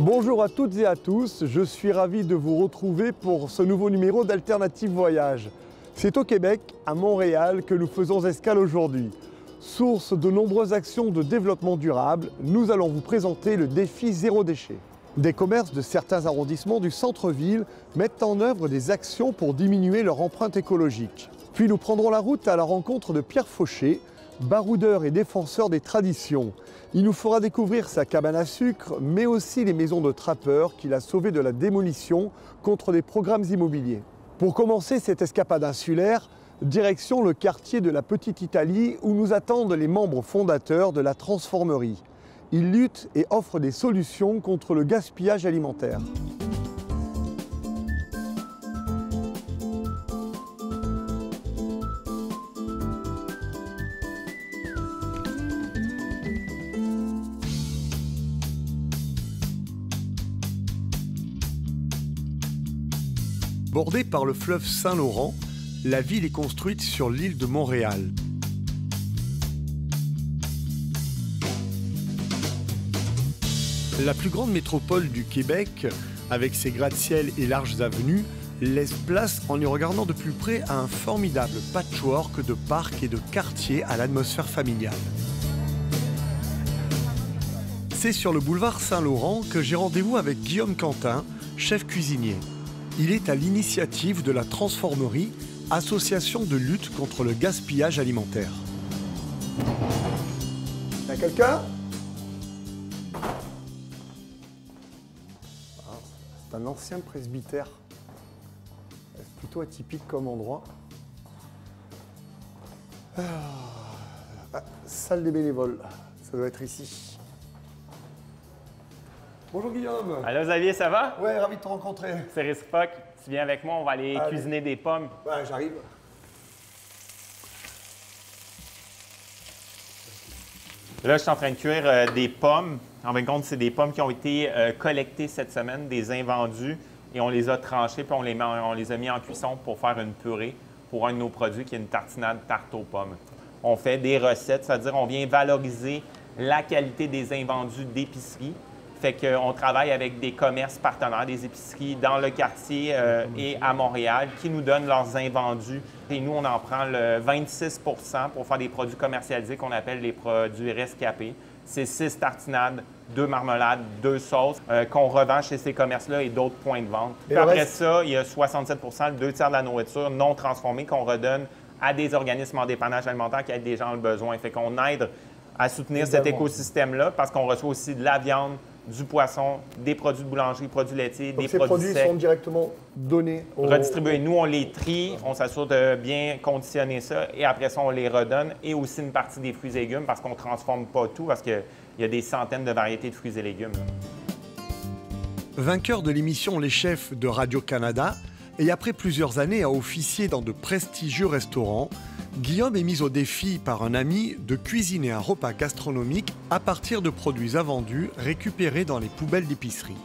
Bonjour à toutes et à tous, je suis ravi de vous retrouver pour ce nouveau numéro d'Alternative Voyage. C'est au Québec, à Montréal, que nous faisons escale aujourd'hui. Source de nombreuses actions de développement durable, nous allons vous présenter le défi zéro déchet. Des commerces de certains arrondissements du centre-ville mettent en œuvre des actions pour diminuer leur empreinte écologique. Puis nous prendrons la route à la rencontre de Pierre Fauché, baroudeur et défenseur des traditions. Il nous fera découvrir sa cabane à sucre, mais aussi les maisons de trappeurs qu'il a sauvées de la démolition contre des programmes immobiliers. Pour commencer cette escapade insulaire, direction le quartier de la Petite Italie où nous attendent les membres fondateurs de la Transformerie. Ils luttent et offrent des solutions contre le gaspillage alimentaire. Bordée par le fleuve Saint-Laurent, la ville est construite sur l'île de Montréal. La plus grande métropole du Québec, avec ses gratte-ciel et larges avenues, laisse place, en y regardant de plus près, à un formidable patchwork de parcs et de quartiers à l'atmosphère familiale. C'est sur le boulevard Saint-Laurent que j'ai rendez-vous avec Guillaume Quentin, chef cuisinier. Il est à l'initiative de la Transformerie, association de lutte contre le gaspillage alimentaire. Y a quelqu'un ? C'est un ancien presbytère. C'est plutôt atypique comme endroit. Salle des bénévoles, ça doit être ici. Bonjour Guillaume. Allô Xavier, ça va? Ouais, ravi de te rencontrer. C'est réciproque. Tu viens avec moi, on va aller cuisiner des pommes. Ouais, j'arrive. Là, je suis en train de cuire des pommes. En fin de compte, c'est des pommes qui ont été collectées cette semaine, des invendus, et on les a tranchées, puis on les a mis en cuisson pour faire une purée pour un de nos produits qui est une tartinade tarte aux pommes. On fait des recettes, c'est-à-dire on vient valoriser la qualité des invendus d'épicerie. Fait qu'on travaille avec des commerces partenaires, des épiceries dans le quartier et à Montréal qui nous donnent leurs invendus. Et nous, on en prend le 26 pour faire des produits commercialisés qu'on appelle les produits rescapés. C'est 6 tartinades, 2 marmelades, 2 sauces qu'on revend chez ces commerces-là et d'autres points de vente. Puis après ça, il y a 67 le 2 tiers de la nourriture non transformée qu'on redonne à des organismes en dépannage alimentaire qui aident des gens le besoin. Fait qu'on aide à soutenir cet écosystème-là parce qu'on reçoit aussi de la viande, du poisson, des produits de boulangerie, produits laitiers, des produits secs. Ces produits sont directement donnés aux... Redistribués. Nous, on les trie, on s'assure de bien conditionner ça et après ça, on les redonne et aussi une partie des fruits et légumes parce qu'on ne transforme pas tout parce qu'il y a des centaines de variétés de fruits et légumes. Vainqueur de l'émission Les Chefs de Radio-Canada et après plusieurs années à officier dans de prestigieux restaurants, Guillaume est mis au défi par un ami de cuisiner un repas gastronomique à partir de produits invendus récupérés dans les poubelles d'épicerie.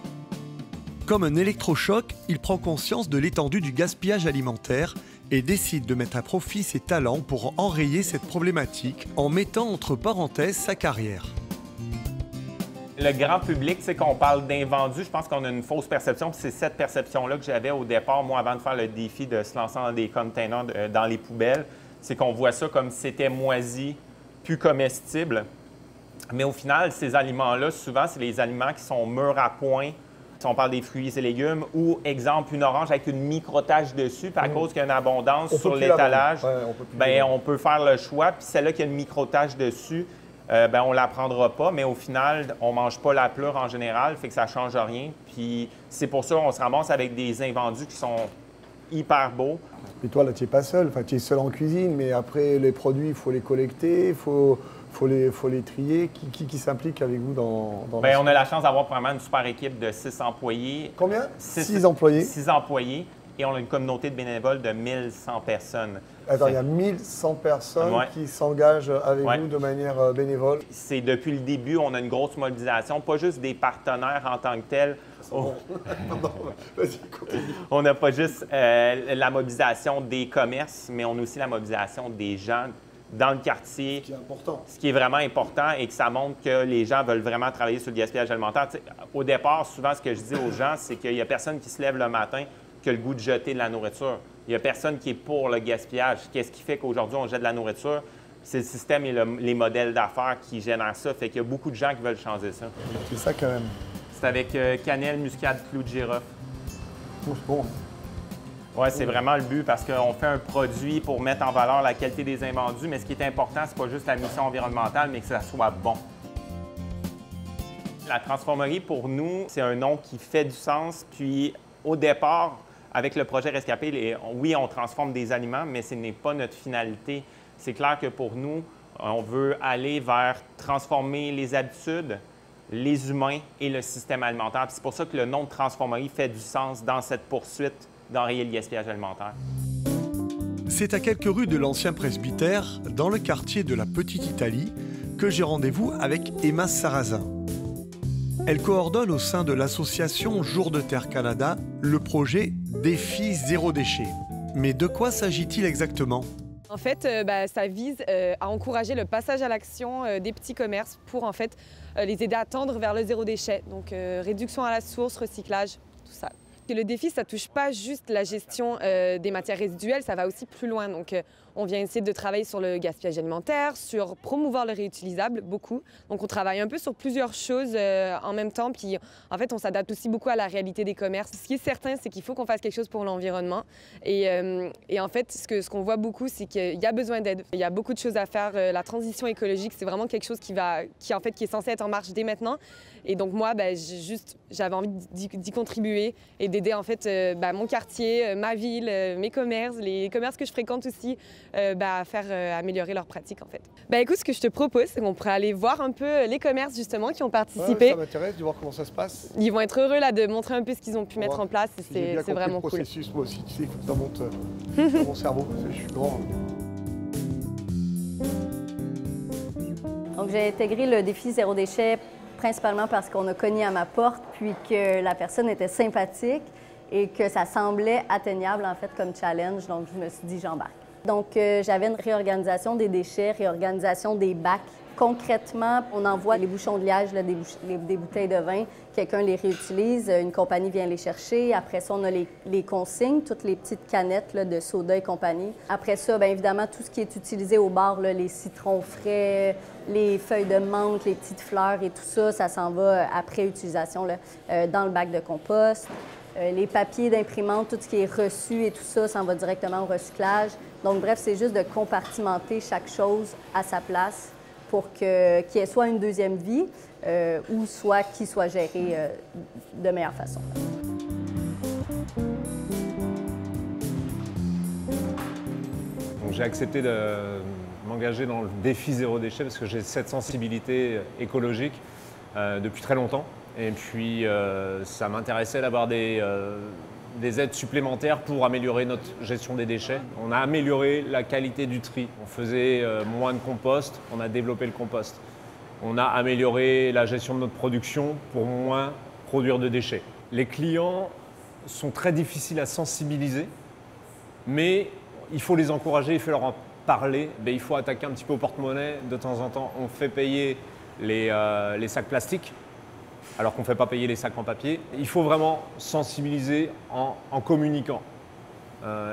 Comme un électrochoc, il prend conscience de l'étendue du gaspillage alimentaire et décide de mettre à profit ses talents pour enrayer cette problématique en mettant entre parenthèses sa carrière. Le grand public, tu sais, qu'on parle d'invendus, je pense qu'on a une fausse perception. C'est cette perception-là que j'avais au départ, moi, avant de faire le défi de se lancer dans des containers dans les poubelles. C'est qu'on voit ça comme si c'était moisi, plus comestible. Mais au final, ces aliments-là, souvent, c'est les aliments qui sont mûrs à point. Si on parle des fruits et légumes, ou, exemple, une orange avec une micro-tache dessus, puis à cause qu'il y a une abondance sur l'étalage, on peut faire le choix. Puis celle-là qui a une micro-tache dessus, on ne la prendra pas, mais au final, on ne mange pas la pleure en général, fait que ça ne change rien. Puis c'est pour ça qu'on se ramasse avec des invendus qui sont hyper beau. Et toi, là, tu n'es pas seul. Enfin, tu es seul en cuisine, mais après, les produits, il faut les collecter, il faut les trier. Qui s'implique avec vous dans on a la chance d'avoir vraiment une super équipe de 6 employés. Combien? 6 employés. 6 employés. Et on a une communauté de bénévoles de 1100 personnes. Attends, il y a 1100 personnes qui s'engagent avec vous de manière bénévole. C'est depuis le début, on a une grosse mobilisation, pas juste des partenaires en tant que tels. On n'a pas juste la mobilisation des commerces, mais on a aussi la mobilisation des gens dans le quartier. Ce qui est important. Ce qui est vraiment important et que ça montre que les gens veulent vraiment travailler sur le gaspillage alimentaire. Tu sais, au départ, souvent, ce que je dis aux gens, c'est qu'il n'y a personne qui se lève le matin qui a le goût de jeter de la nourriture. Il n'y a personne qui est pour le gaspillage. Qu'est-ce qui fait qu'aujourd'hui, on jette de la nourriture? C'est le système et les modèles d'affaires qui génèrent ça. Fait qu'il y a beaucoup de gens qui veulent changer ça. C'est ça quand même. C'est avec cannelle, muscade, clou de girofle. Oh, c'est bon. Oui, c'est vraiment le but parce qu'on fait un produit pour mettre en valeur la qualité des invendus, mais ce qui est important, c'est pas juste la mission environnementale, mais que ça soit bon. La transformerie, pour nous, c'est un nom qui fait du sens. Puis, au départ, avec le projet Rescapé, oui, on transforme des aliments, mais ce n'est pas notre finalité. C'est clair que pour nous, on veut aller vers transformer les habitudes, les humains et le système alimentaire. C'est pour ça que le nom de transformerie fait du sens dans cette poursuite d'enrayer le gaspillage alimentaire. C'est à quelques rues de l'ancien presbytère, dans le quartier de la Petite Italie, que j'ai rendez-vous avec Emma Sarrazin. Elle coordonne au sein de l'association Jour de Terre Canada le projet Défi Zéro Déchet. Mais de quoi s'agit-il exactement? En fait, ça vise à encourager le passage à l'action des petits commerces pour en fait les aider à tendre vers le zéro déchet. Donc réduction à la source, recyclage, tout ça. Et le défi, ça touche pas juste la gestion des matières résiduelles, ça va aussi plus loin. Donc on vient essayer de travailler sur le gaspillage alimentaire, sur promouvoir le réutilisable, beaucoup. Donc on travaille un peu sur plusieurs choses en même temps. Puis en fait, on s'adapte aussi beaucoup à la réalité des commerces. Ce qui est certain, c'est qu'il faut qu'on fasse quelque chose pour l'environnement. Et en fait, ce qu'on voit beaucoup, c'est qu'il y a besoin d'aide. Il y a beaucoup de choses à faire. La transition écologique, c'est vraiment quelque chose qui est censé être en marche dès maintenant. Et donc moi, j'avais envie d'y contribuer et d'aider en fait mon quartier, ma ville, mes commerces, les commerces que je fréquente aussi, à faire améliorer leurs pratiques en fait. Écoute, ce que je te propose, c'est qu'on pourrait aller voir un peu les commerces justement qui ont participé. Ouais, ça m'intéresse de voir comment ça se passe. Ils vont être heureux là de montrer un peu ce qu'ils ont pu mettre en place et c'est vraiment cool. Le processus, moi aussi, tu sais, il faut que ça monte dans mon cerveau. Je suis grand. Donc j'ai intégré le défi zéro déchet principalement parce qu'on a cogné à ma porte, puis que la personne était sympathique et que ça semblait atteignable en fait comme challenge. Donc je me suis dit j'embarque. Donc j'avais une réorganisation des déchets, réorganisation des bacs. Concrètement, on envoie les bouchons de liège, là, des bouteilles de vin, quelqu'un les réutilise, une compagnie vient les chercher. Après ça, on a les consignes, toutes les petites canettes là, de soda et compagnie. Après ça, bien évidemment, tout ce qui est utilisé au bar, là, les citrons frais, les feuilles de menthe, les petites fleurs et tout ça, ça s'en va après utilisation là, dans le bac de compost. Les papiers d'imprimante, tout ce qui est reçu et tout ça, s'en va directement au recyclage. Donc bref, c'est juste de compartimenter chaque chose à sa place pour qu'il y ait soit une deuxième vie ou soit qu'il soit géré de meilleure façon. J'ai accepté de m'engager dans le défi zéro déchet parce que j'ai cette sensibilité écologique depuis très longtemps. Et puis ça m'intéressait d'avoir des aides supplémentaires pour améliorer notre gestion des déchets. On a amélioré la qualité du tri. On faisait moins de compost, on a développé le compost. On a amélioré la gestion de notre production pour moins produire de déchets. Les clients sont très difficiles à sensibiliser, mais il faut les encourager, il faut leur en parler. Il faut attaquer un petit peu au porte-monnaie. De temps en temps, on fait payer les sacs plastiques, alors qu'on ne fait pas payer les sacs en papier. Il faut vraiment sensibiliser en communiquant.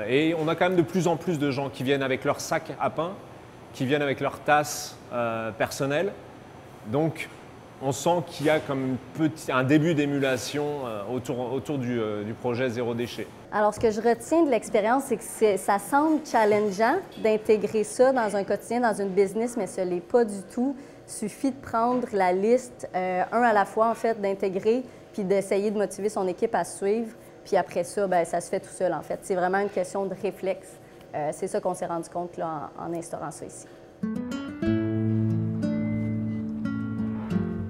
Et on a quand même de plus en plus de gens qui viennent avec leur sac à pain, qui viennent avec leur tasse personnelle. Donc, on sent qu'il y a comme un début d'émulation autour du projet Zéro Déchet. Alors, ce que je retiens de l'expérience, c'est que ça semble challengeant d'intégrer ça dans un quotidien, dans une business, mais ce n'est pas du tout. Il suffit de prendre la liste, un à la fois, en fait, d'intégrer, puis d'essayer de motiver son équipe à suivre. Puis après ça, ça se fait tout seul, en fait. C'est vraiment une question de réflexe. C'est ça qu'on s'est rendu compte là, en instaurant ça ici.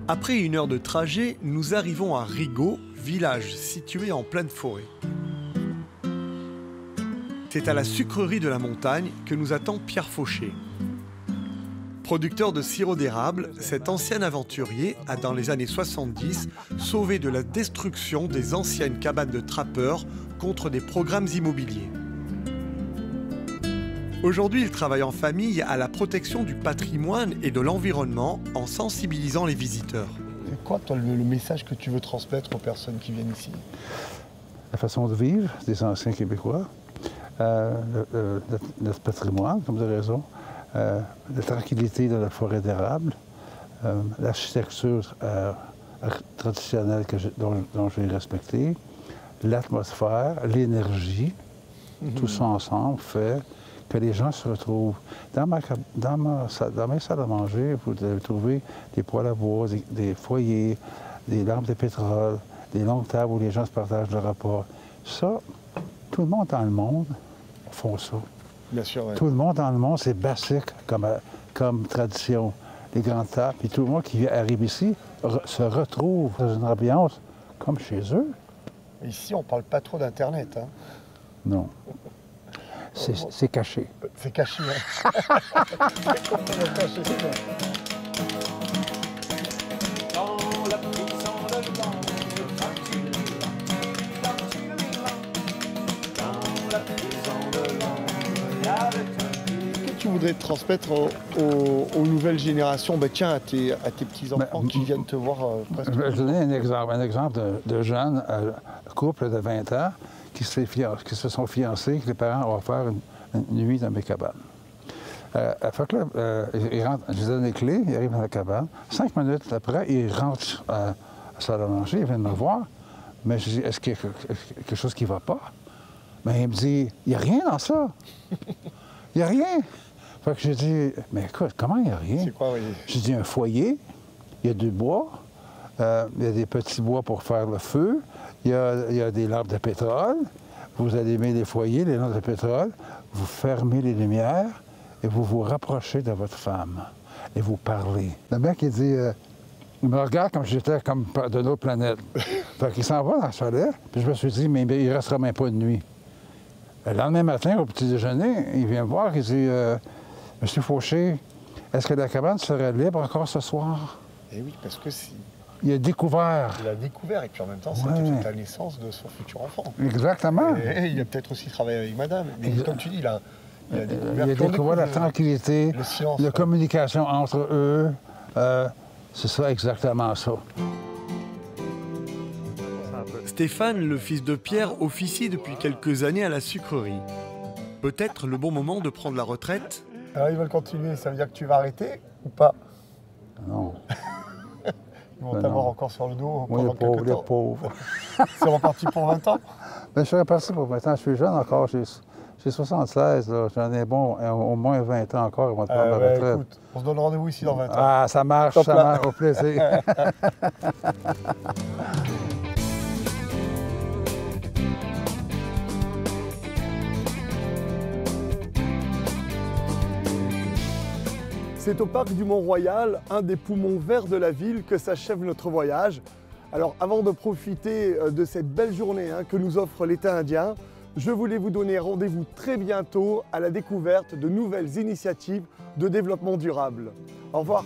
Après 1 heure de trajet, nous arrivons à Rigaud, village situé en pleine forêt. C'est à la sucrerie de la montagne que nous attend Pierre Fauché. Producteur de sirop d'érable, cet ancien aventurier a, dans les années 70, sauvé de la destruction des anciennes cabanes de trappeurs contre des programmes immobiliers. Aujourd'hui, il travaille en famille à la protection du patrimoine et de l'environnement en sensibilisant les visiteurs. C'est quoi, toi, le message que tu veux transmettre aux personnes qui viennent ici? La façon de vivre des anciens Québécois, notre patrimoine, comme vous avez raison, la tranquillité de la forêt d'érable, l'architecture traditionnelle dont j'ai respectée, l'atmosphère, l'énergie, tout ça ensemble fait que les gens se retrouvent. Dans mes salles à manger, vous allez trouver des poêles à bois, des foyers, des lampes de pétrole, des longues tables où les gens se partagent le repas. Ça, tout le monde dans le monde font ça. Bien sûr, oui. Tout le monde dans le monde, c'est basique comme tradition. Les grandes tables, puis tout le monde qui arrive ici se retrouve dans une ambiance comme chez eux. Ici, on ne parle pas trop d'Internet. Hein. Non. C'est caché. C'est caché, hein. C'est complètement caché, c'est vrai. Qu'est-ce que tu voudrais transmettre aux nouvelles générations, tiens, à tes petits-enfants qui viennent te voir presque? Je vais donner un exemple de jeunes, couple de 20 ans, qui se sont fiancés, que les parents ont offert une nuit dans mes cabanes. Fait que là, ils rentrent, je lui donne les clés, ils arrivent dans la cabane. 5 minutes après, ils rentrent à la salle à manger, ils viennent me voir. Mais je dis, est-ce qu'il y a quelque chose qui ne va pas? Mais il me dit, il n'y a rien dans ça. Il n'y a rien. Fait que j'ai dit, mais écoute, comment il n'y a rien? C'est quoi, oui? J'ai dit, un foyer, il y a du bois, il y a des petits bois pour faire le feu, il y a des lampes de pétrole, vous allumez les foyers, les lampes de pétrole, vous fermez les lumières et vous vous rapprochez de votre femme et vous parlez. Le mec, il dit, il me regarde comme si j'étais comme d'une autre planète. Fait qu'il s'en va dans le chalet, puis je me suis dit, mais il ne restera même pas de nuit. Le lendemain matin, au petit déjeuner, il vient me voir, il dit, Monsieur Fauché, est-ce que la cabane serait libre encore ce soir? Eh oui, parce que si... Il a découvert. Il a découvert, et puis en même temps, c'est Ouais. la naissance de son futur enfant. Exactement. Et il a peut-être aussi travaillé avec madame. Mais comme tu dis, il a découvert, Il a découvert la tranquillité, le silence, la communication entre eux. C'est ça, exactement ça. Stéphane, le fils de Pierre, officie depuis quelques années à la sucrerie. Peut-être le bon moment de prendre la retraite? Alors ils veulent continuer, ça veut dire que tu vas arrêter ou pas? Non. Ils vont t'avoir encore sur le dos Oui, pendant quelques temps. les pauvres. C'est reparti pour 20 ans? Mais je suis reparti pour 20 ans. Je suis jeune encore. J'ai 76. là. J'en ai au moins 20 ans encore avant de prendre ma retraite. Écoute, on se donne rendez-vous ici dans 20 ans. Ah, ça marche, Top ça là. marche. Au plaisir. C'est au parc du Mont-Royal, un des poumons verts de la ville, que s'achève notre voyage. Alors avant de profiter de cette belle journée que nous offre l'État indien, je voulais vous donner rendez-vous très bientôt à la découverte de nouvelles initiatives de développement durable. Au revoir.